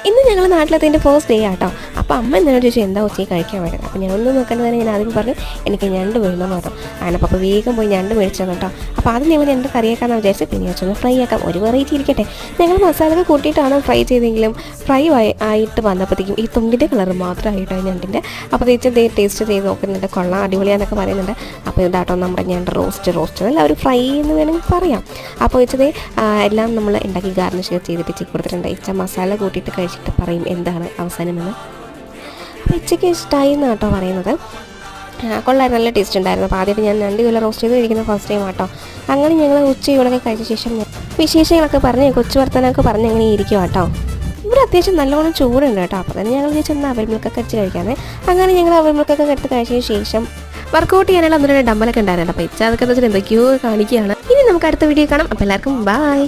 ഇന്ന് ഞങ്ങൾ നാട്ടിലെത്തിൻ്റെ first day ആട്ടോ. അപ്പോൾ അമ്മ എന്നോട് ചോദിച്ചു എന്താ ഉച്ചയ്ക്ക് കഴിക്കാൻ വേണ്ടത്. അപ്പോൾ ഞാനൊന്നും നോക്കേണ്ടത് തന്നെ ഞാൻ ആദ്യം പറഞ്ഞു എനിക്ക് ഞണ്ട് വീഴുന്ന മാത്രം അങ്ങനെ. അപ്പോൾ വേഗം പോയി ഞണ്ട് മേടിച്ചു തന്നു കേട്ടോ. അപ്പോൾ ആദ്യം ഞങ്ങൾ ഞണ്ട് കറിയാക്കാമെന്ന് വിചാരിച്ചു. പിന്നെ വെച്ചൊന്ന് ഫ്രൈ ആക്കാം, ഒരു വെറൈറ്റി ഇരിക്കട്ടെ. ഞങ്ങൾ മസാലയൊക്കെ കൂട്ടിയിട്ടാണ് ഫ്രൈ ചെയ്തെങ്കിലും ഫ്രൈ ആയിട്ട് വന്നപ്പോഴത്തേക്കും ഈ തുണ്ടിൻ്റെ കളർ മാത്രമായിട്ടോ ഞണ്ടിൻ്റെ. അപ്പോൾ ടേസ്റ്റ് ചെയ്ത് നോക്കുന്നുണ്ട്, കൊള്ളാം അടിപൊളിയാന്നൊക്കെ പറയുന്നുണ്ട്. അപ്പോൾ ഇതാട്ടോ നമ്മുടെ ഞണ്ട് റോസ്റ്റ് അല്ല ഒരു ഫ്രൈ എന്ന് വേണമെങ്കിൽ പറയാം. അപ്പോൾ വെച്ചത് എല്ലാം നമ്മൾ ഉണ്ടാക്കി ഗാർണിഷ് ചെയ്തിട്ട് ചിക്ക് കൊടുത്തിട്ടുണ്ട്. മസാല കൂട്ടിയിട്ട് കഴിച്ചിട്ട് പറയും എന്താണ് അവസാനമെന്ന്. അപ്പോൾ ഉച്ചയ്ക്ക് ഇഷ്ടമായി എന്നാണ് കേട്ടോ പറയുന്നത്. കൊള്ളായിരുന്നു, നല്ല ടേസ്റ്റ് ഉണ്ടായിരുന്നു. അപ്പോൾ ആദ്യമായിട്ട് ഞാൻ 2 കിലോ റോസ്റ്റ് ചെയ്ത് കഴിക്കുന്ന ഫസ്റ്റ് ടൈം ആട്ടോ. അങ്ങനെ ഞങ്ങൾ ഉച്ചയോടൊക്കെ കഴിച്ച ശേഷം വിശേഷങ്ങളൊക്കെ പറഞ്ഞ് കൊച്ചു വർത്തനമൊക്കെ പറഞ്ഞ് അങ്ങനെ ഇരിക്കും കേട്ടോ. ഇവിടെ അത്യാവശ്യം നല്ലോണം ചൂടുണ്ട് കേട്ടോ. അപ്പോൾ തന്നെ ഞങ്ങൾ വിചാരിച്ചൊന്ന് അവൽമിൽക്കൊക്കെ അടിച്ച് കഴിക്കാതെ. അങ്ങനെ ഞങ്ങൾ അവൽമിൽക്കൊക്കെ എടുത്ത് കഴിച്ചതിന് ശേഷം വർക്കൗട്ട് ചെയ്യാനുള്ള 1-2 ഡമ്പലൊക്കെ ഉണ്ടായിരുന്നു. അപ്പോൾ അതൊക്കെ വെച്ചിട്ട് എന്തൊക്കെയോ കാണിക്കുകയാണ്. ഇനി നമുക്ക് അടുത്ത വീഡിയോ കാണാം. അപ്പോൾ എല്ലാവർക്കും ബൈ.